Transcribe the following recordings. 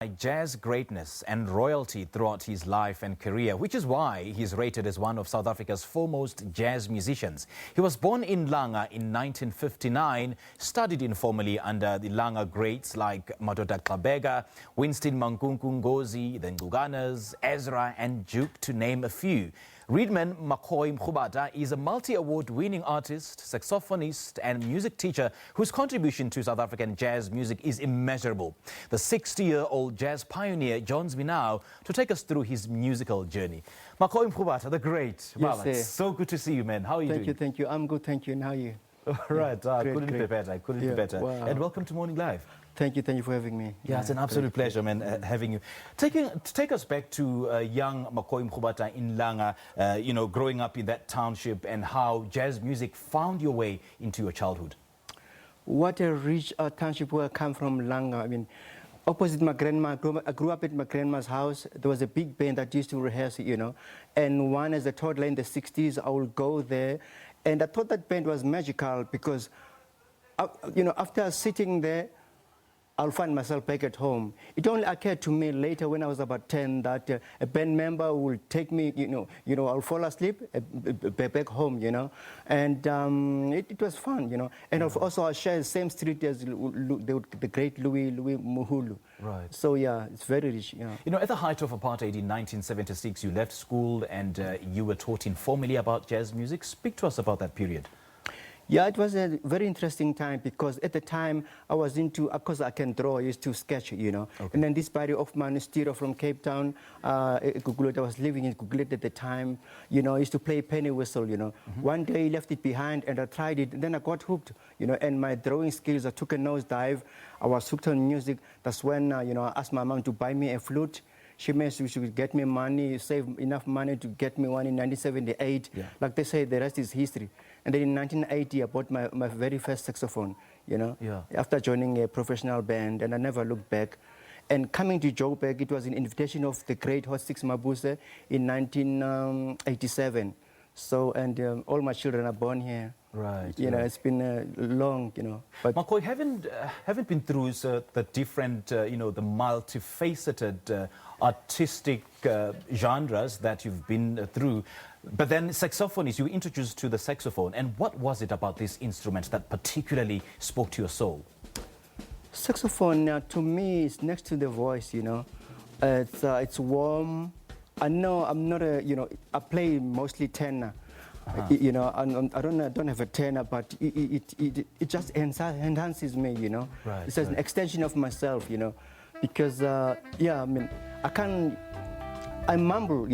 Jazz greatness and royalty throughout his life and career, which is why he's rated as one of South Africa's foremost jazz musicians. He was born in Langa in 1959, studied informally under the Langa greats like Madoda Gxabeka, Winston Ngozi, the Ngcukanas, Ezra and Duke, to name a few. Reedman McCoy Mrubata is a multi-award-winning artist, saxophonist and music teacher whose contribution to South African jazz music is immeasurable. The 60-year-old jazz pioneer joins me now to take us through his musical journey. McCoy Mrubata, the great. Yes, wow, it's so good to see you, man. How are you doing? Thank you. I'm good, thank you. And how are you? All right, great, couldn't be better. Couldn't be better. Wow. And welcome to Morning Live. Thank you for having me. Yeah, it's an absolute pleasure, man, having you. Take us back to young McCoy Mrubata in Langa, growing up in that township, and how jazz music found your way into your childhood. What a rich township where I come from, Langa. I mean, opposite my grandma, I grew up at my grandma's house. There was a big band that used to rehearse, and one as a toddler in the 60s, I would go there. And I thought that band was magical because, after sitting there, I'll find myself back at home. It only occurred to me later when I was about 10 that a band member will take me, I'll fall asleep back home, and it was fun, And also I share the same street as the great Louis Muhulu. Right. So yeah, it's very rich. At the height of apartheid in 1976, you left school and you were taught informally about jazz music. Speak to us about that period. Yeah, it was a very interesting time because at the time I was into, of course I can draw, I used to sketch, Okay. And then this buddy of mine, Stiro from Cape Town, I was living in Gugulet at the time, I used to play penny whistle, One day he left it behind and I tried it, and then I got hooked, and my drawing skills, I took a nosedive. I was hooked on music. That's when, I asked my mom to buy me a flute. She managed to get me money, save enough money to get me one in 1978. Yeah. Like they say, the rest is history. And then in 1980, I bought my very first saxophone, after joining a professional band, and I never looked back. And coming to Joburg, it was an invitation of the great Hot Six Mabuse in 1987. So, and all my children are born here. Right. It's been long, But McCoy, haven't been through the different, the multifaceted artistic genres that you've been through. But then saxophonist, you were introduced to the saxophone. And what was it about this instrument that particularly spoke to your soul? Saxophone, to me, is next to the voice, It's warm. I know I'm not I play mostly tenor. I don't have a tenor, but it just enhances me, Right, it's an extension of myself, because I mumble,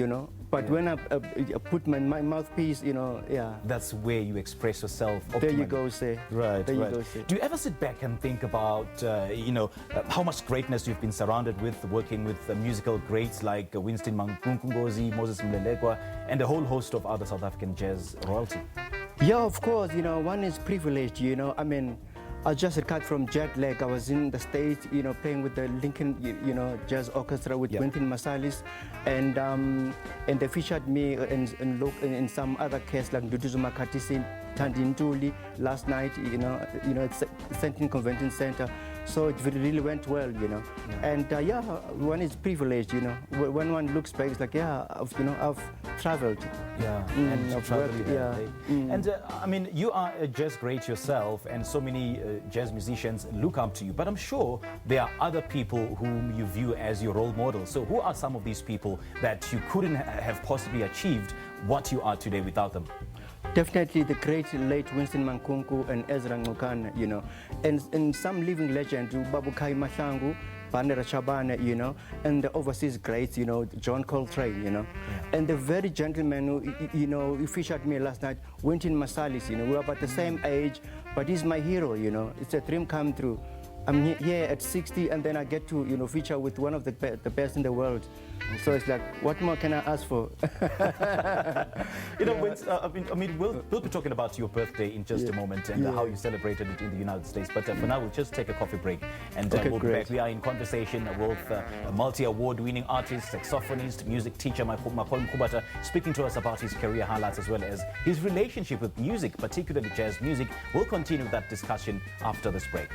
but when I put my mouthpiece, That's where you express yourself optimally. There you go, say. Right, there right. You go, say. Do you ever sit back and think about, how much greatness you've been surrounded with, working with musical greats like Winston Ngozi, Moses Mlelekwa, and a whole host of other South African jazz royalty? Yeah, of course, one is privileged, I just cut from jet lag. I was in the States, playing with the Lincoln, Jazz Orchestra with Quentin Marsalis, and they featured me in some other case like Nduduzuma Katisi, Tandintuli last night, at Sentin Convention Center. So it really went well, And one is privileged, When one looks back, it's like, I've traveled. Yeah, and I've traveled. And you are a jazz great yourself, and so many jazz musicians look up to you. But I'm sure there are other people whom you view as your role models. So who are some of these people that you couldn't have possibly achieved what you are today without them? Definitely the great late Winston Ngozi and Ezra and Ngcukanas, and some living legends, Babukai Mahlangu, Bandera Chabane, and the overseas greats, John Coltrane, And the very gentleman who featured me last night, Winston Marsalis, we're about the same age, but he's my hero, It's a dream come true. I'm here at 60, and then I get to, feature with one of the best in the world. So it's like, what more can I ask for? We'll be talking about your birthday in just a moment and how you celebrated it in the United States. But for now, we'll just take a coffee break, and we'll be back. We are in conversation with a multi-award-winning artist, saxophonist, music teacher, McCoy Mrubata, speaking to us about his career highlights as well as his relationship with music, particularly jazz music. We'll continue that discussion after this break.